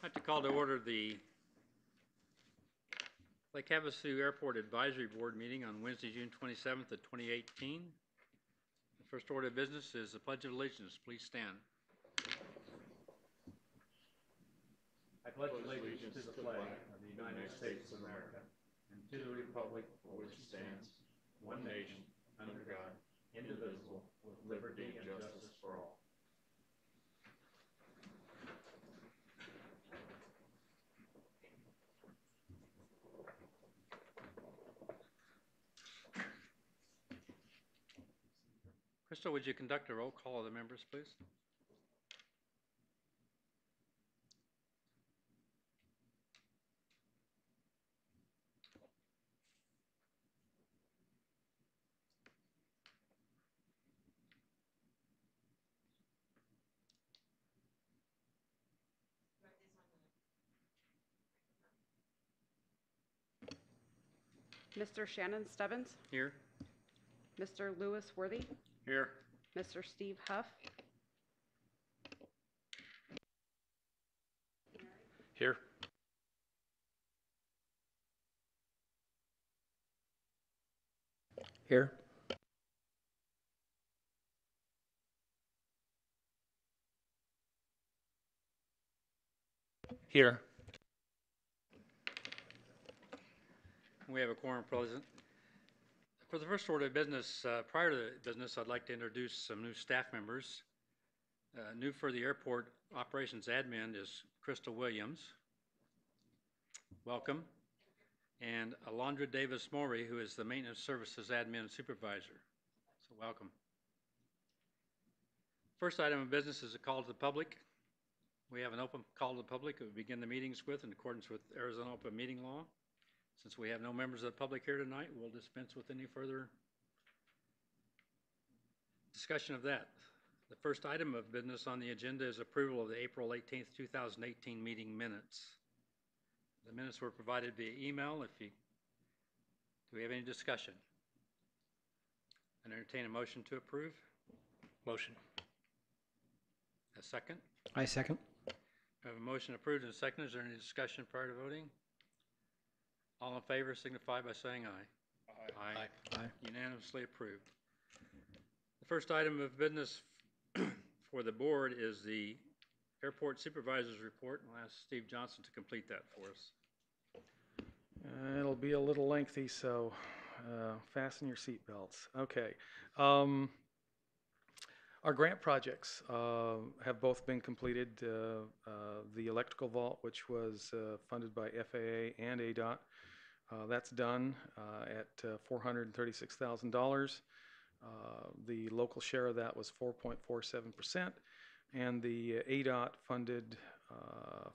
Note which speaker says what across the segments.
Speaker 1: I'd like to call to order the Lake Havasu Airport Advisory Board meeting on Wednesday, June 27th of 2018. The first order of business is the Pledge of Allegiance. Please stand. I pledge allegiance to the flag of the United States of America and to the republic for which it stands, one nation, under God, indivisible, with liberty and justice for all. Crystal, would you conduct a roll call of the members, please?
Speaker 2: Mr. Shannon Stebbins.
Speaker 1: Here.
Speaker 2: Mr. Lewis Worthy.
Speaker 1: Here.
Speaker 2: Mr. Steve Huff.
Speaker 3: Here. Here. Here.
Speaker 1: We have a quorum present. For the first order of business, prior to the business, I'd like to introduce some new staff members. New for the airport operations admin is Crystal Williams. Welcome. And Alondra Davis Maury, who is the maintenance services admin supervisor. So welcome. First item of business is a call to the public. We have an open call to the public that we begin the meetings with in accordance with Arizona Open Meeting Law. Since we have no members of the public here tonight, we'll dispense with any further discussion of that. The first item of business on the agenda is approval of the April 18th, 2018 meeting minutes. The minutes were provided via email. Do we have any discussion? I entertain a motion to approve.
Speaker 3: Motion.
Speaker 1: A second?
Speaker 3: I second.
Speaker 1: We have a motion approved and a second. Is there any discussion prior to voting? All in favor signify by saying aye.
Speaker 3: Aye. Aye. Aye.
Speaker 1: Unanimously approved. The first item of business for the board is the airport supervisor's report. I'll ask Steve Johnson to complete that for us.
Speaker 4: It'll be a little lengthy, so fasten your seatbelts. Okay. Our grant projects have both been completed. The electrical vault, which was funded by FAA and ADOT, that's done at $436,000. The local share of that was 4.47%, and the ADOT funded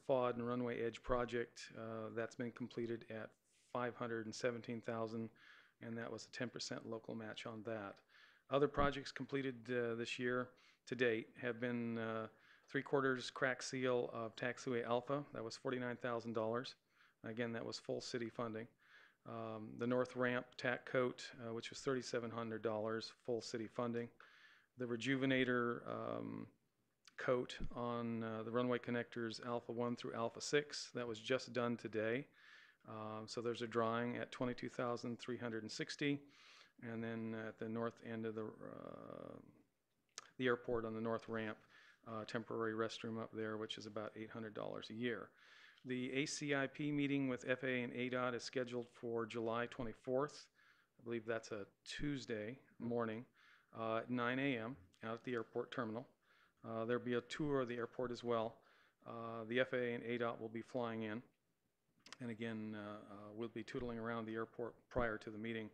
Speaker 4: FOD and runway edge project, that's been completed at $517,000, and that was a 10% local match on that. Other projects completed this year to date have been 3/4 crack seal of taxiway Alpha. That was $49,000. Again, that was full city funding. The north ramp tack coat, which was $3,700, full city funding. The rejuvenator coat on the runway connectors Alpha 1 through Alpha 6, that was just done today. So there's a drawing at $22,360. And then at the north end of the airport on the north ramp, temporary restroom up there, which is about $800 a year. The ACIP meeting with FAA and ADOT is scheduled for July 24th. I believe that's a Tuesday morning at 9 a.m. out at the airport terminal. There'll be a tour of the airport as well. The FAA and ADOT will be flying in. And again, we'll be tootling around the airport prior to the meeting,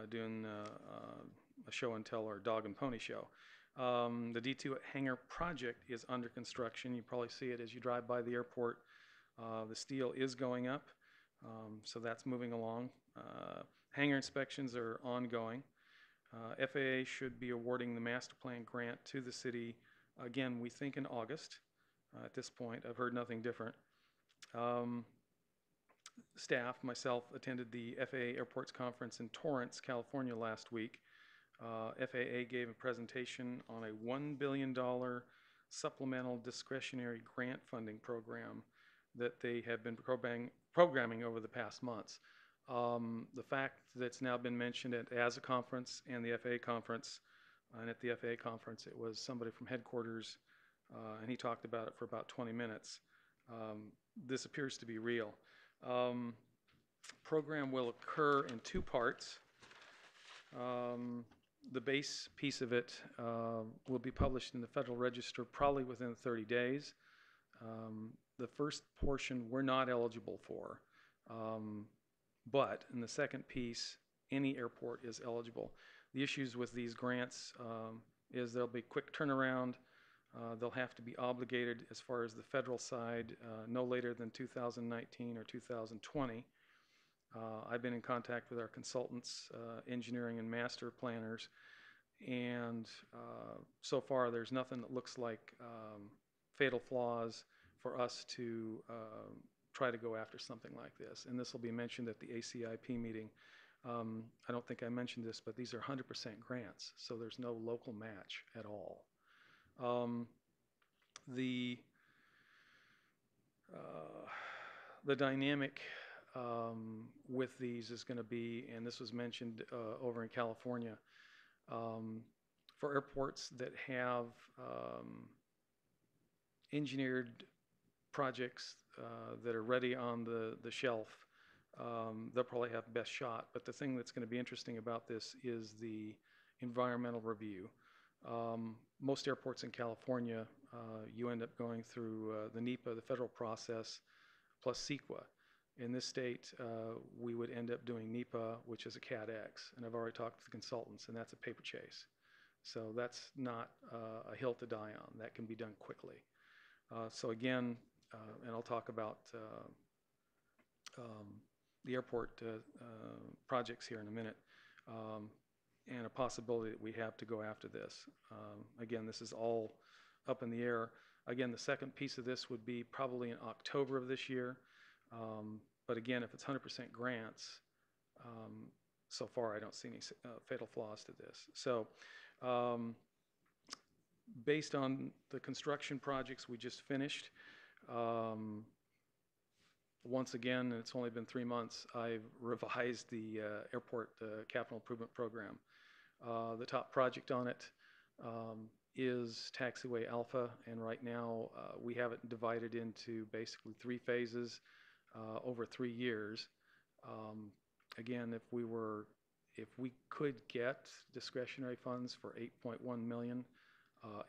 Speaker 4: doing a show and tell or dog and pony show. The D2 hangar project is under construction. You probably see it as you drive by the airport. The steel is going up, so that's moving along. Hangar inspections are ongoing. FAA should be awarding the master plan grant to the city, again, we think in August. At this point, I've heard nothing different. Staff, myself, attended the FAA Airports Conference in Torrance, California last week. FAA gave a presentation on a $1 billion supplemental discretionary grant funding program that they have been programming over the past months. The fact that it's now been mentioned at ASA conference and the FAA conference, and at the FAA conference it was somebody from headquarters, and he talked about it for about 20 minutes. This appears to be real. Program will occur in two parts. The base piece of it will be published in the Federal Register probably within 30 days. The first portion we're not eligible for, but in the second piece, any airport is eligible. The issues with these grants is there'll be quick turnaround. They'll have to be obligated as far as the federal side no later than 2019 or 2020. I've been in contact with our consultants, engineering and master planners, and so far there's nothing that looks like fatal flaws for us to try to go after something like this. And this will be mentioned at the ACIP meeting. I don't think I mentioned this, but these are 100% grants, so there's no local match at all. The dynamic with these is going to be, and this was mentioned over in California, for airports that have engineered projects that are ready on the shelf, they'll probably have best shot. But the thing that's going to be interesting about this is the environmental review. Most airports in California, you end up going through the NEPA, the federal process, plus CEQA. In this state, we would end up doing NEPA, which is a CAD-X, and I've already talked to the consultants, and that's a paper chase. So that's not a hill to die on. That can be done quickly. So again, and I'll talk about the airport projects here in a minute, and a possibility that we have to go after this. Again, this is all up in the air. Again, the second piece of this would be probably in October of this year. But again, if it's 100% grants, so far I don't see any fatal flaws to this. So based on the construction projects we just finished, once again, and it's only been 3 months, I've revised the airport capital improvement program. The top project on it is Taxiway Alpha, and right now we have it divided into basically 3 phases over 3 years. Again, if we could get discretionary funds for $8.1 million,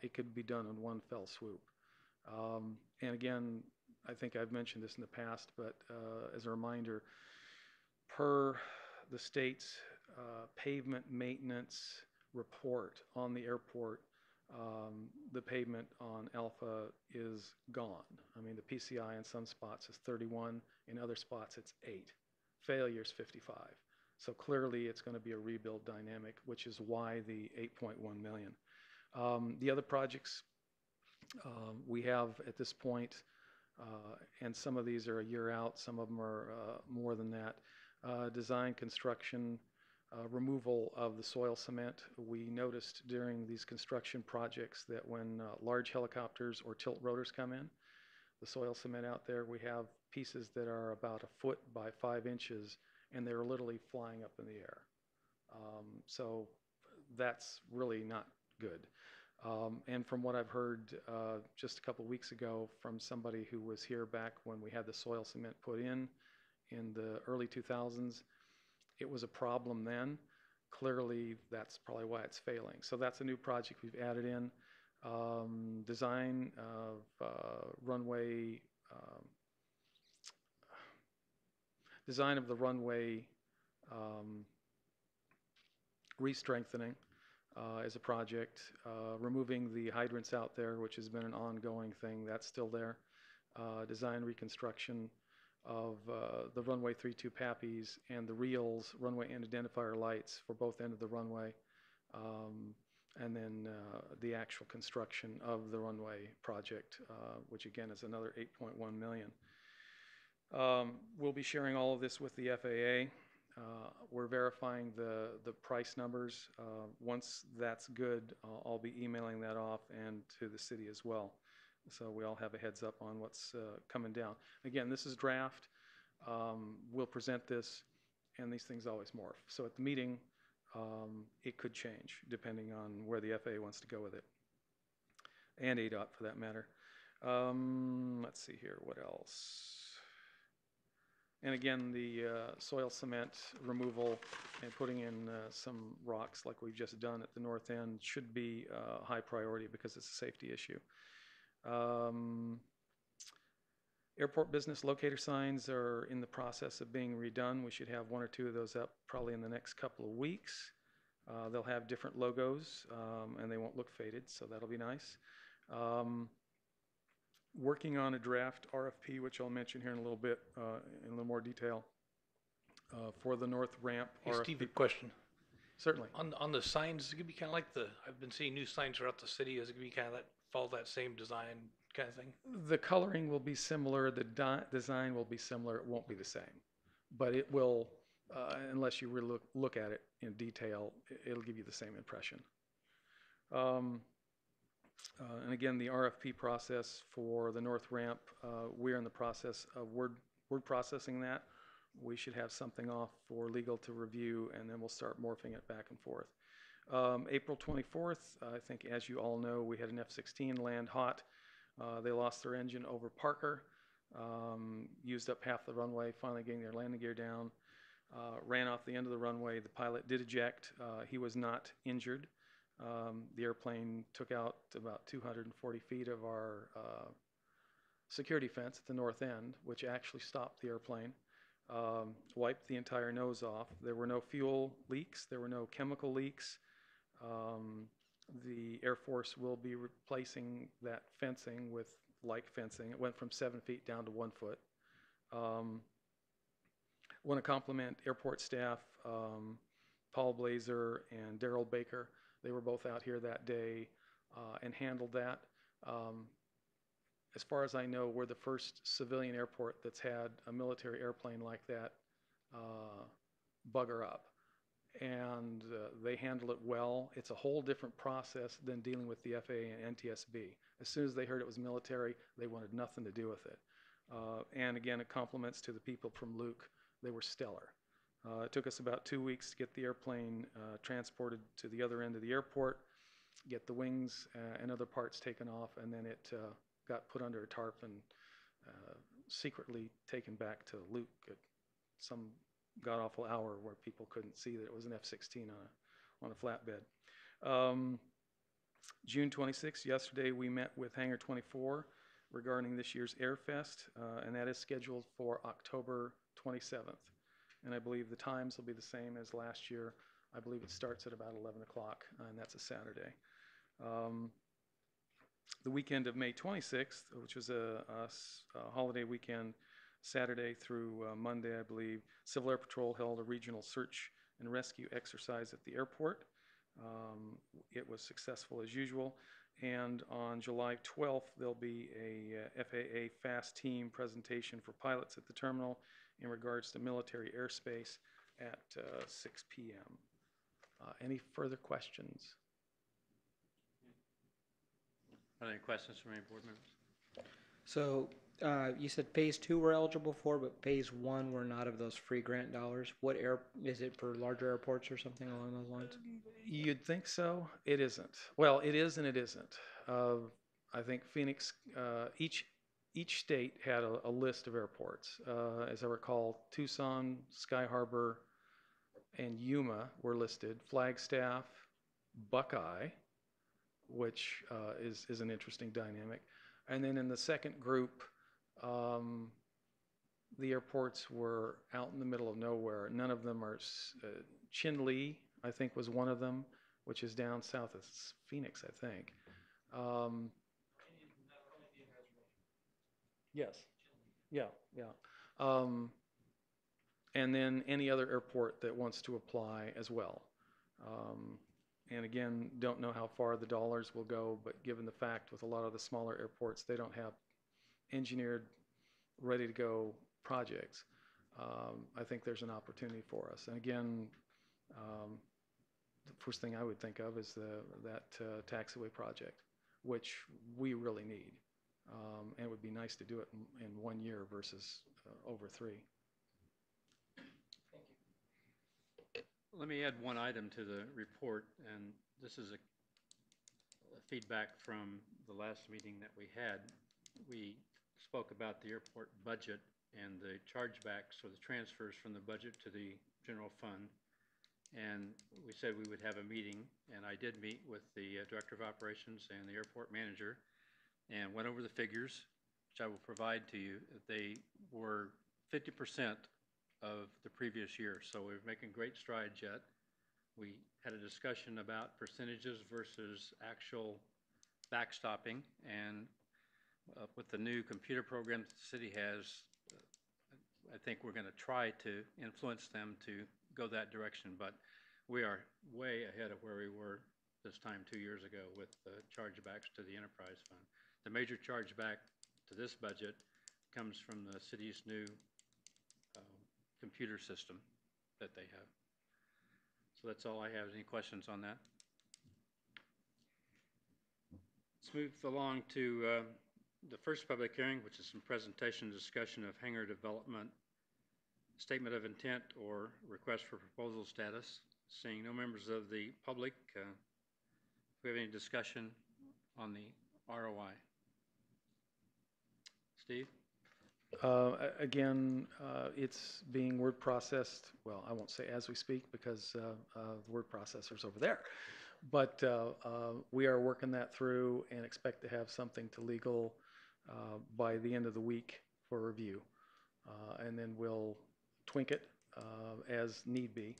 Speaker 4: it could be done in one fell swoop. And again, I think I've mentioned this in the past, but as a reminder, per the state's pavement maintenance report on the airport, the pavement on Alpha is gone. I mean, the PCI in some spots is 31, in other spots it's 8. Failure is 55. So clearly it's going to be a rebuild dynamic, which is why the $8.1 million. The other projects we have at this point, and some of these are a year out, some of them are more than that, design, construction, removal of the soil cement. We noticed during these construction projects that when large helicopters or tilt rotors come in, the soil cement out there, we have pieces that are about 1 foot by 5 inches, and they're literally flying up in the air. So that's really not good. And from what I've heard just a couple weeks ago from somebody who was here back when we had the soil cement put in the early 2000s, it was a problem then. Clearly, that's probably why it's failing. So that's a new project we've added in. Design of runway, design of the runway re-strengthening is a project. Removing the hydrants out there, which has been an ongoing thing, that's still there. Design reconstruction of the runway 32 PAPIs and the reels, runway and identifier lights for both ends of the runway, and then the actual construction of the runway project, which again is another $8.1 million. We'll be sharing all of this with the FAA. We're verifying the price numbers. Once that's good, I'll be emailing that off and to the city as well. so we all have a heads up on what's coming down. Again, this is draft. We'll present this, and these things always morph. So at the meeting, it could change depending on where the FAA wants to go with it, and ADOT for that matter. Let's see here, what else? And again, the soil cement removal and putting in some rocks like we've just done at the north end should be high priority because it's a safety issue. Airport business locator signs are in the process of being redone. We should have 1 or 2 of those up probably in the next couple of weeks. They'll have different logos and they won't look faded, so that'll be nice. Working on a draft RFP, which I'll mention here in a little bit in a little more detail, for the north ramp
Speaker 3: Hey,
Speaker 4: RFP.
Speaker 3: Steve, a question.
Speaker 4: Certainly.
Speaker 3: On the signs, is it gonna be kind of like I've been seeing new signs throughout the city. Is it gonna be kind of follow that same design kind of thing?
Speaker 4: The coloring will be similar. The design will be similar. It won't be the same, but it will, unless you really look at it in detail, it'll give you the same impression. And again, the RFP process for the north ramp, we're in the process of word processing that. We should have something off for legal to review, and then we'll start morphing it back and forth. April 24th, I think as you all know, we had an F-16 land hot. They lost their engine over Parker, used up half the runway, finally getting their landing gear down, ran off the end of the runway. The pilot did eject. He was not injured. The airplane took out about 240 feet of our security fence at the north end, which actually stopped the airplane, wiped the entire nose off. There were no fuel leaks. There were no chemical leaks. The Air Force will be replacing that fencing with like fencing. It went from 7 feet down to 1 foot. Want to compliment airport staff, Paul Blazer and Daryl Baker. They were both out here that day and handled that. As far as I know, we're the first civilian airport that's had a military airplane like that bugger up. And they handle it well. It's a whole different process than dealing with the FAA and NTSB. As soon as they heard it was military, they wanted nothing to do with it. And again, it compliments to the people from Luke. They were stellar. It took us about 2 weeks to get the airplane transported to the other end of the airport, get the wings and other parts taken off, and then it got put under a tarp and secretly taken back to Luke at some god-awful hour where people couldn't see that it was an F-16 on a flatbed. June 26th, yesterday, we met with Hangar 24 regarding this year's Airfest, and that is scheduled for October 27th. And I believe the times will be the same as last year. I believe it starts at about 11 o'clock, and that's a Saturday. The weekend of May 26th, which was a holiday weekend, Saturday through Monday, I believe, Civil Air Patrol held a regional search and rescue exercise at the airport. It was successful as usual. And on July 12th, there'll be a FAA FAST team presentation for pilots at the terminal in regards to military airspace at 6 p.m. Any further questions?
Speaker 1: Are there any questions from any board members?
Speaker 5: So you said phase 2 we're eligible for, but phase 1 we're not of those free grant dollars. What is it for larger airports or something along those lines?
Speaker 4: You'd think so. It isn't. Well, it is and it isn't. I think Phoenix, each state had a list of airports. As I recall, Tucson, Sky Harbor, and Yuma were listed. Flagstaff, Buckeye, which is an interesting dynamic. And then in the second group, the airports were out in the middle of nowhere. None of them are, Chinle, I think, was one of them, which is down south of Phoenix, I think. Yes. Yeah. And then any other airport that wants to apply as well. And again, don't know how far the dollars will go, but given the fact with a lot of the smaller airports, they don't have engineered, ready to go projects. I think there's an opportunity for us. And again, the first thing I would think of is that taxiway project, which we really need. And it would be nice to do it in 1 year versus over 3.
Speaker 1: Let me add one item to the report, and this is a feedback from the last meeting that we had. We spoke about the airport budget and the chargebacks or the transfers from the budget to the general fund. And we said we would have a meeting, and I did meet with the Director of Operations and the airport manager and went over the figures, which I will provide to you. They were 50% of the previous year, so we're making great strides yet. We had a discussion about percentages versus actual backstopping, and with the new computer program that the city has, I think we're going to try to influence them to go that direction, but we are way ahead of where we were this time 2 years ago with chargebacks to the enterprise fund. The major chargeback to this budget comes from the city's new computer system that they have. So that's all I have. Any questions on that? Let's move along to the first public hearing, which is some presentation and discussion of hangar development, statement of intent, or request for proposal status. Seeing no members of the public, do we have any discussion on the ROI? Steve?
Speaker 4: Again, it's being word processed. Well, I won't say as we speak because the word processor's over there. But we are working that through and expect to have something to legal by the end of the week for review. And then we'll twink it as need be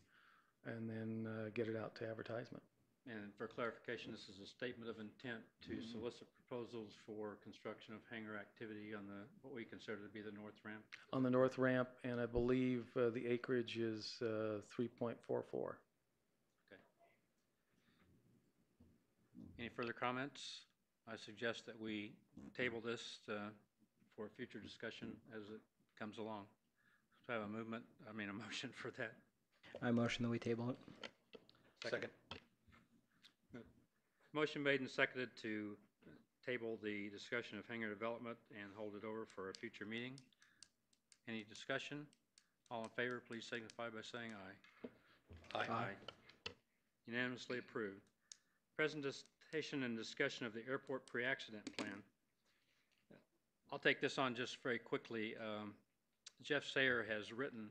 Speaker 4: and then get it out to advertisement.
Speaker 1: And for clarification, this is a statement of intent to solicit proposals for construction of hangar activity on what we consider to be the north ramp.
Speaker 4: On the north ramp, and I believe the acreage is 3.44.
Speaker 1: Okay. Any further comments? I suggest that we table this for future discussion as it comes along. So I have a motion for that.
Speaker 5: I motion that we table it.
Speaker 3: Second.
Speaker 1: Motion made and seconded to table the discussion of hangar development and hold it over for a future meeting. Any discussion? All in favor, please signify by saying aye.
Speaker 3: Aye.
Speaker 1: Unanimously approved. Presentation and discussion of the airport pre-accident plan. I'll take this on just very quickly. Jeff Sayer has written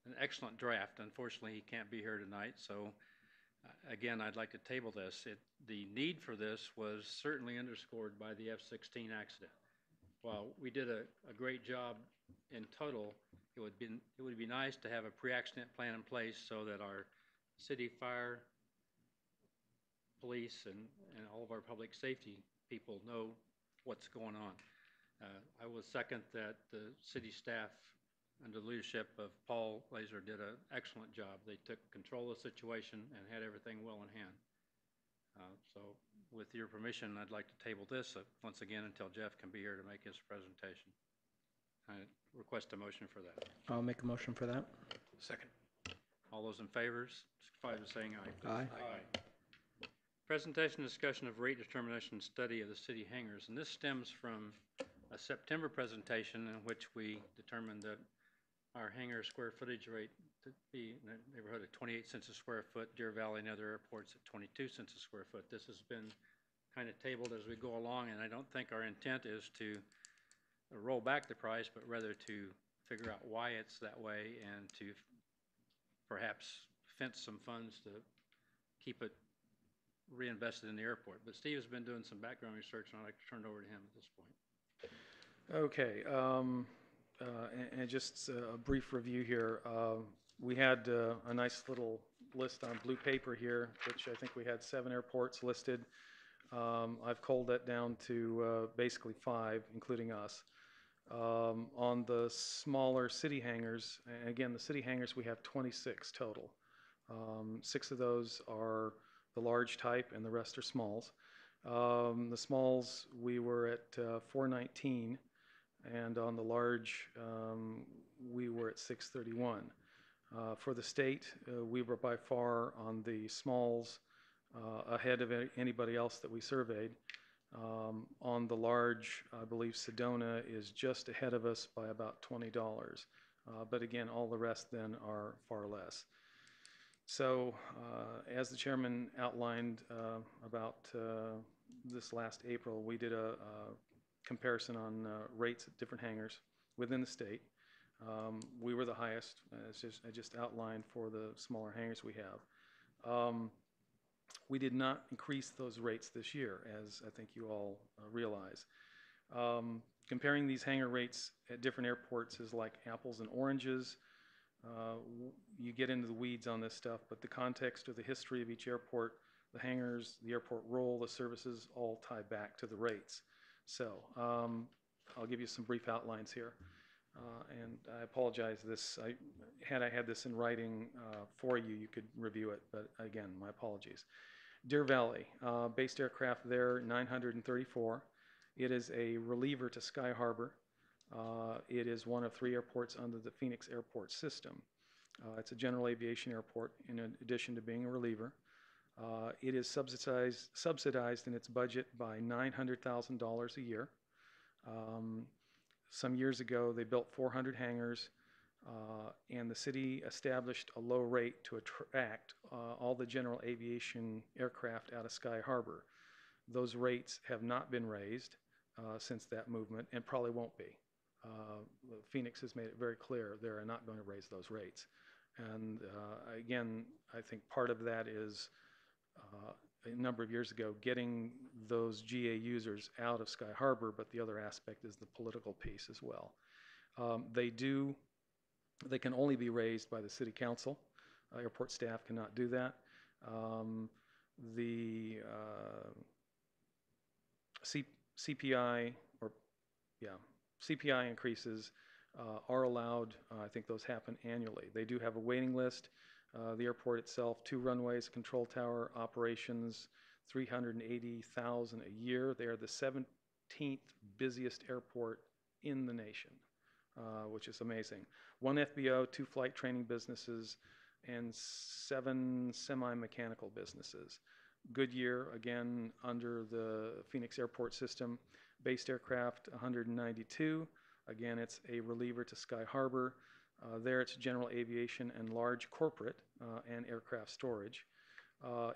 Speaker 1: an excellent draft. Unfortunately, he can't be here tonight, so again, I'd like to table this. The need for this was certainly underscored by the F-16 accident. While we did a great job in total, it would be nice to have a pre-accident plan in place so that our city fire, police, and all of our public safety people know what's going on. I will second that the city staff under the leadership of Paul Laser did an excellent job. They took control of the situation and had everything well in hand. So with your permission, I'd like to table this once again until Jeff can be here to make his presentation. I request a motion for that.
Speaker 5: I'll make a motion for that.
Speaker 3: Second.
Speaker 1: All those in favor, signify by saying aye.
Speaker 5: Aye.
Speaker 1: Aye. Presentation discussion of rate determination study of the city hangars. And this stems from a September presentation in which we determined that our hangar square footage rate to be in the neighborhood of 28 cents a square foot, Deer Valley and other airports at 22 cents a square foot. This has been kind of tabled as we go along, and I don't think our intent is to roll back the price, but rather to figure out why it's that way and to perhaps fence some funds to keep it reinvested in the airport. But Steve has been doing some background research, and I'd like to turn it over to him at this point.
Speaker 4: Okay, and just a brief review here. We had a nice little list on blue paper here, which I think we had 7 airports listed. I've culled that down to basically 5, including us. On the smaller city hangars, and again, the city hangars, we have 26 total. 6 of those are the large type, and the rest are smalls. The smalls, we were at 419. And on the large, we were at 631. For the state, we were by far on the smalls ahead of anybody else that we surveyed. On the large, I believe Sedona is just ahead of us by about $20. But again, all the rest then are far less. So, as the chairman outlined about this last April, we did a comparison on rates at different hangars within the state. We were the highest, as I just outlined, for the smaller hangars we have. We did not increase those rates this year, as I think you all realize. Comparing these hangar rates at different airports is like apples and oranges. You get into the weeds on this stuff, but the context or the history of each airport, the hangars, the airport role, the services all tie back to the rates. So I'll give you some brief outlines here. And I apologize, had I had this in writing for you, you could review it, but again, my apologies. Deer Valley, based aircraft there, 934. It is a reliever to Sky Harbor. It is one of 3 airports under the Phoenix Airport system. It's a general aviation airport in addition to being a reliever. It is subsidized in its budget by $900,000 a year. Some years ago, they built 400 hangars, and the city established a low rate to attract all the general aviation aircraft out of Sky Harbor. Those rates have not been raised since that movement, and probably won't be. Phoenix has made it very clear they're not going to raise those rates. And again, I think part of that is a number of years ago getting those GA users out of Sky Harbor, but the other aspect is the political piece as well. They can only be raised by the city council. Airport staff cannot do that. CPI increases are allowed. I think those happen annually. They do have a waiting list. The airport itself, 2 runways, control tower operations, 380,000 a year. They are the 17th busiest airport in the nation, which is amazing. 1 FBO, 2 flight training businesses, and 7 semi-mechanical businesses. Goodyear, again, under the Phoenix Airport system. Based aircraft, 192. Again, it's a reliever to Sky Harbor. There it's general aviation and large corporate and aircraft storage.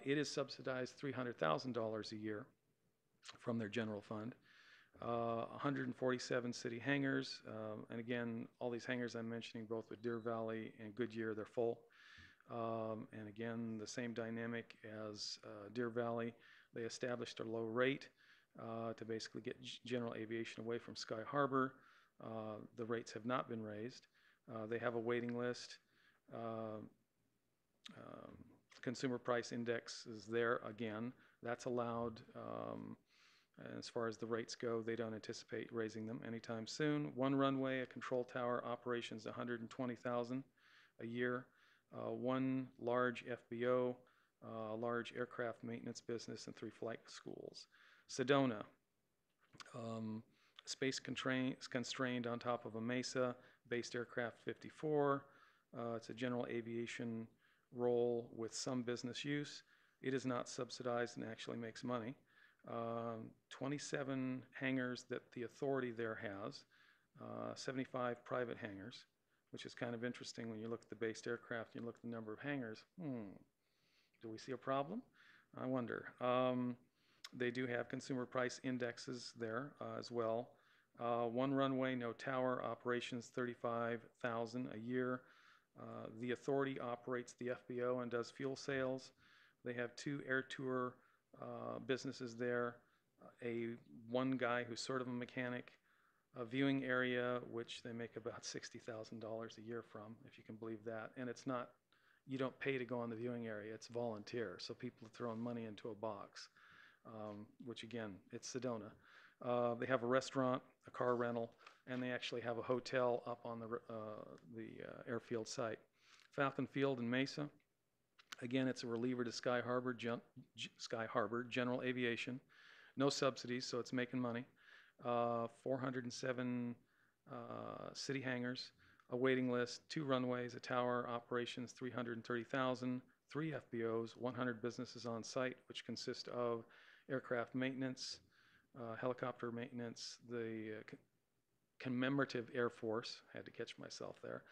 Speaker 4: It is subsidized $300,000 a year from their general fund. 147 city hangars, and again, all these hangars I'm mentioning, both with Deer Valley and Goodyear, they're full. And again, the same dynamic as Deer Valley. They established a low rate to basically get general aviation away from Sky Harbor. The rates have not been raised. They have a waiting list. Consumer price index is there again. That's allowed. As far as the rates go, they don't anticipate raising them anytime soon. 1 runway, a control tower, operations $120,000 a year. 1 large FBO, large aircraft maintenance business, and 3 flight schools. Sedona, space constrained on top of a mesa, based aircraft 54. It's a general aviation role with some business use. It is not subsidized and actually makes money. 27 hangars that the authority there has, 75 private hangars, which is kind of interesting when you look at the based aircraft and you look at the number of hangars. Do we see a problem? I wonder. They do have consumer price indexes there as well. 1 runway, no tower, operations $35,000 a year. The authority operates the FBO and does fuel sales. They have 2 air tour businesses there. One guy who's sort of a mechanic, a viewing area, which they make about $60,000 a year from, if you can believe that. And it's not, you don't pay to go on the viewing area, it's volunteer. So people are throwing money into a box, which again, it's Sedona. They have a restaurant, a car rental, and they actually have a hotel up on the airfield site. Falcon Field in Mesa. Again, it's a reliever to Sky Harbor, general aviation. No subsidies, so it's making money. 407 city hangars, a waiting list, 2 runways, a tower, operations $330,000, 3 FBOs, 100 businesses on site, which consist of aircraft maintenance, helicopter maintenance, the commemorative Air Force, had to catch myself there,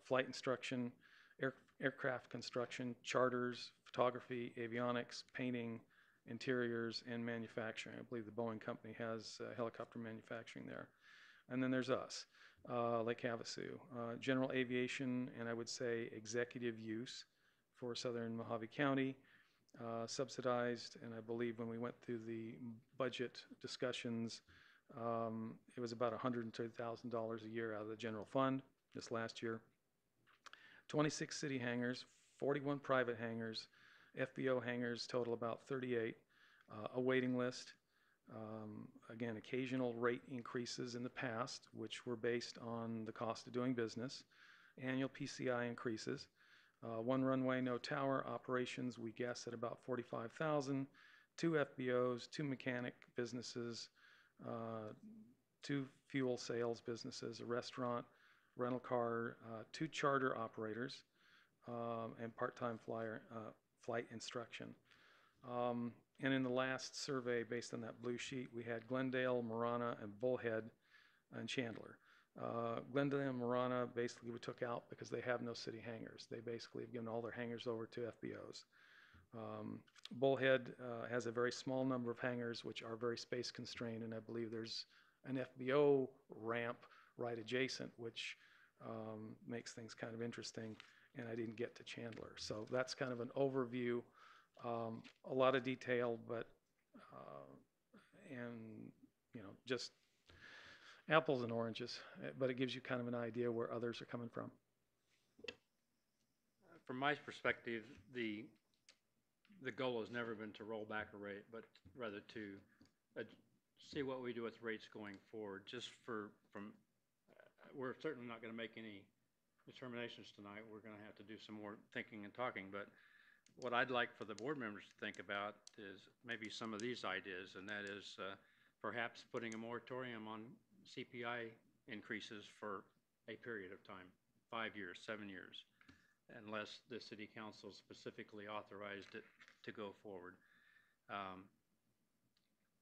Speaker 4: flight instruction, aircraft construction, charters, photography, avionics, painting, interiors, and manufacturing. I believe the Boeing company has helicopter manufacturing there. And then there's us, Lake Havasu, general aviation, and I would say executive use for southern Mojave County, subsidized, and I believe when we went through the budget discussions, it was about $130,000 a year out of the general fund this last year. 26 city hangars, 41 private hangars, FBO hangars total about 38, a waiting list. Again, occasional rate increases in the past, which were based on the cost of doing business, annual PCI increases. One runway, no tower operations, we guess at about 45,000, 2 FBOs, 2 mechanic businesses, 2 fuel sales businesses, a restaurant, rental car, 2 charter operators, and part-time flight instruction. And in the last survey, based on that blue sheet, we had Glendale, Marana, and Bullhead, and Chandler. Glendale and Marana basically we took out because they have no city hangars. They basically have given all their hangars over to FBOs. Bullhead has a very small number of hangars which are very space constrained, and I believe there's an FBO ramp right adjacent, which makes things kind of interesting, and I didn't get to Chandler. So that's kind of an overview, a lot of detail, but, and, you know, just apples and oranges, but it gives you kind of an idea where others are coming from.
Speaker 1: From my perspective, the goal has never been to roll back a rate, but rather to see what we do with rates going forward. Just we're certainly not going to make any determinations tonight. We're going to have to do some more thinking and talking. But what I'd like for the board members to think about is maybe some of these ideas, and that is perhaps putting a moratorium on CPI increases for a period of time, 5 years, 7 years, unless the city council specifically authorized it to go forward.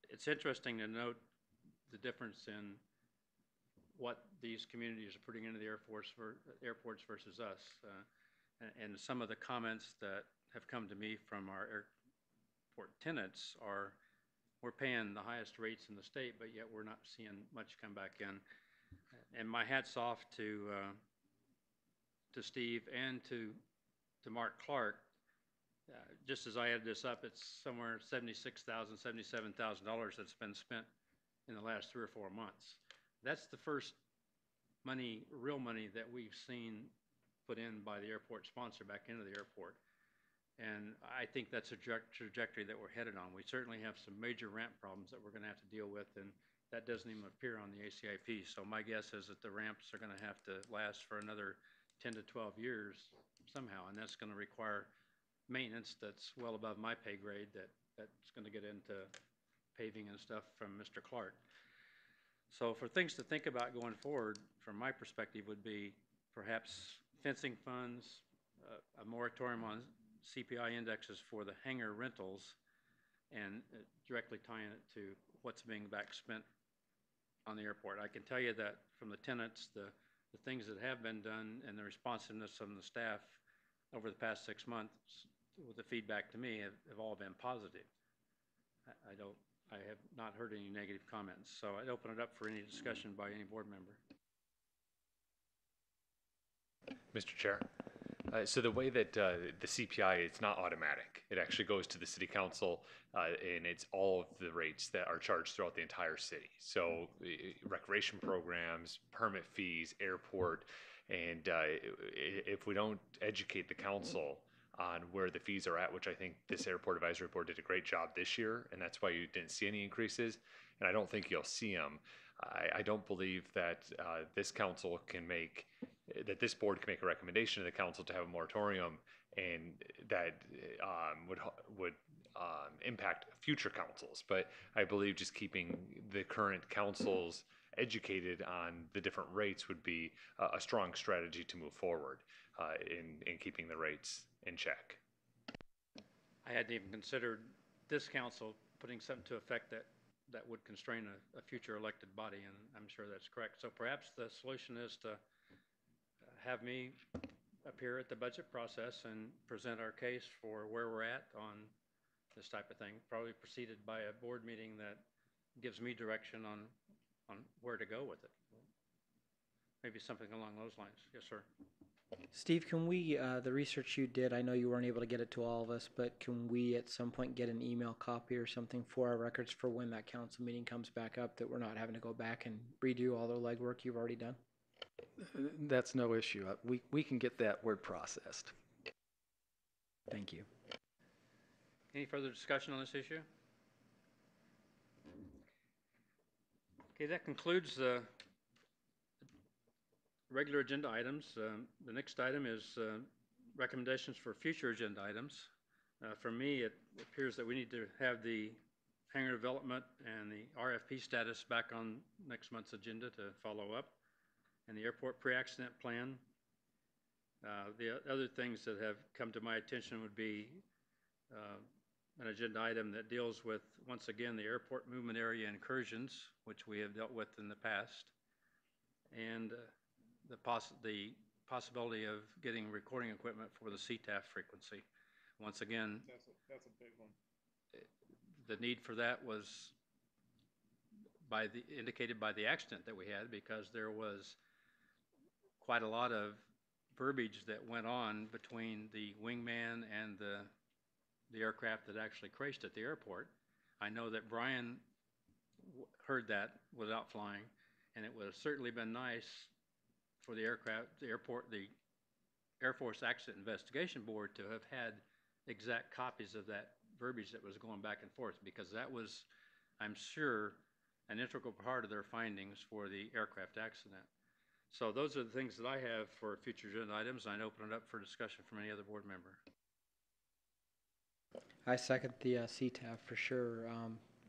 Speaker 1: It's interesting to note the difference in what these communities are putting into the airports versus us. And some of the comments that have come to me from our airport tenants are, we're paying the highest rates in the state, but yet we're not seeing much come back in. And my hat's off to Steve and to Mark Clark. Just as I added this up, it's somewhere $76,000, $77,000 that's been spent in the last 3 or 4 months. That's the first money, real money, that we've seen put in by the airport sponsor back into the airport. And I think that's a trajectory that we're headed on. We certainly have some major ramp problems that we're going to have to deal with, and that doesn't even appear on the ACIP. So my guess is that the ramps are going to have to last for another 10 to 12 years somehow, and that's going to require maintenance that's well above my pay grade, that's going to get into paving and stuff from Mr. Clark. So for things to think about going forward, from my perspective, would be perhaps fencing funds, a moratorium on CPI indexes for the hangar rentals, and directly tying it to what's being back spent on the airport. I can tell you that from the tenants, the things that have been done and the responsiveness from the staff over the past 6 months, with the feedback to me, have all been positive. I have not heard any negative comments. So I'd open it up for any discussion by any board member.
Speaker 6: Mr. Chair, so the way that the CPI, it's not automatic. It actually goes to the city council, and it's all of the rates that are charged throughout the entire city. So recreation programs, permit fees, airport, and if we don't educate the council on where the fees are at, which I think this airport advisory board did a great job this year, and that's why you didn't see any increases, and I don't think you'll see them. I don't believe that this council can make, that this board can make a recommendation to the council to have a moratorium, and that would impact future councils. But I believe just keeping the current councils educated on the different rates would be a strong strategy to move forward in keeping the rates in check.
Speaker 1: I hadn't even considered this council putting something to effect that that would constrain a future elected body, and I'm sure that's correct. So perhaps the solution is to have me appear at the budget process and present our case for where we're at on this type of thing, probably preceded by a board meeting that gives me direction on where to go with it. Maybe something along those lines. Yes, sir.
Speaker 5: Steve, can we, the research you did, I know you weren't able to get it to all of us, but can we at some point get an email copy or something for our records for when that council meeting comes back up, that we're not having to go back and redo all the legwork you've already done?
Speaker 4: That's no issue. We can get that word processed.
Speaker 5: Thank you.
Speaker 1: Any further discussion on this issue? Okay, that concludes the regular agenda items. The next item is recommendations for future agenda items. For me, it appears that we need to have the hangar development and the RFP status back on next month's agenda to follow up, and the airport pre-accident plan. The other things that have come to my attention would be an agenda item that deals with, once again, the airport movement area incursions, which we have dealt with in the past, and the possibility of getting recording equipment for the CTAF frequency. Once again,
Speaker 7: that's a big one.
Speaker 1: the need for that was indicated by the accident that we had, because there was quite a lot of verbiage that went on between the wingman and the aircraft that actually crashed at the airport. I know that Brian heard that without flying, and it would have certainly been nice for the Air Force Accident Investigation Board to have had exact copies of that verbiage that was going back and forth, because that was, I'm sure, an integral part of their findings for the aircraft accident. So those are the things that I have for future agenda items. I'd open it up for discussion from any other board member.
Speaker 5: I second the CTAF for sure.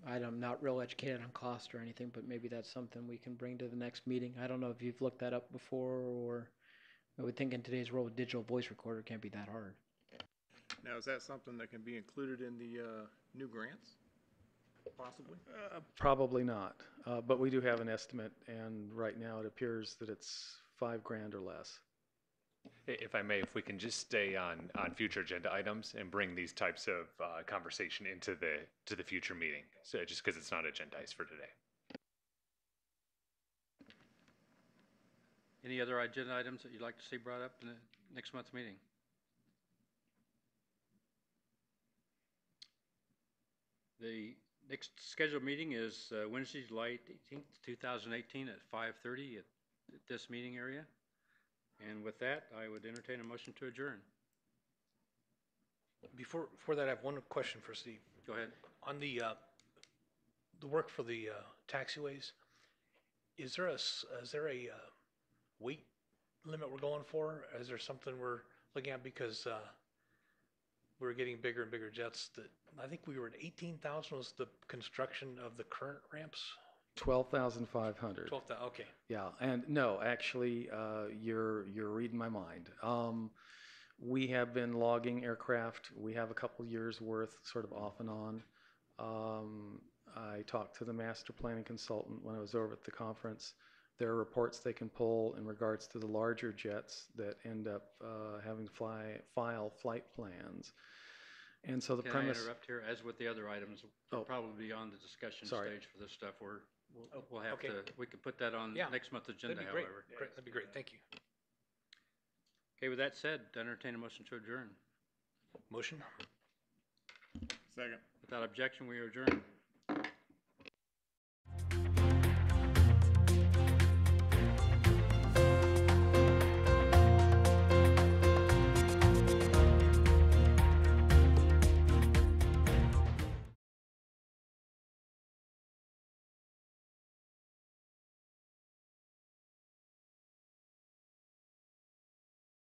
Speaker 5: I'm not real educated on cost or anything, but maybe that's something we can bring to the next meeting. I don't know if you've looked that up before, or I would think in today's world with digital voice recorder, it can't be that hard.
Speaker 7: Now, is that something that can be included in the new grants? Possibly?
Speaker 4: Probably not, but we do have an estimate, and right now it appears that it's $5,000 or less.
Speaker 6: If I may, if we can just stay on future agenda items and bring these types of conversation into the future meeting, so just because it's not agendized for today.
Speaker 1: Any other agenda items that you'd like to see brought up in the next month's meeting? The next scheduled meeting is Wednesday, July 18th, 2018 at 5:30 at this meeting area. And with that, I would entertain a motion to adjourn.
Speaker 3: Before that, I have one question for Steve.
Speaker 1: Go ahead.
Speaker 3: On the work for the taxiways, is there a weight limit we're going for? Is there something we're looking at, because we're getting bigger and bigger jets? That I think we were at 18,000 was the construction of the current ramps.
Speaker 4: 12,500.
Speaker 3: 12,000. Okay.
Speaker 4: Yeah, and no, actually, you're reading my mind. We have been logging aircraft. We have a couple years worth, sort of off and on. I talked to the master planning consultant when I was over at the conference. There are reports they can pull in regards to the larger jets that end up having to file flight plans. And so the
Speaker 1: Can
Speaker 4: premise.
Speaker 1: I interrupt here? As with the other items, we're probably beyond the discussion
Speaker 4: Sorry.
Speaker 1: stage for this stuff. We'll have
Speaker 3: Okay.
Speaker 1: to, we can put that on next month's agenda,
Speaker 3: That'd be great.
Speaker 1: however.
Speaker 3: Great. That'd be great. Thank you.
Speaker 1: Okay, with that said, entertain a motion to adjourn.
Speaker 3: Motion.
Speaker 7: Second.
Speaker 1: Without objection, we are adjourned.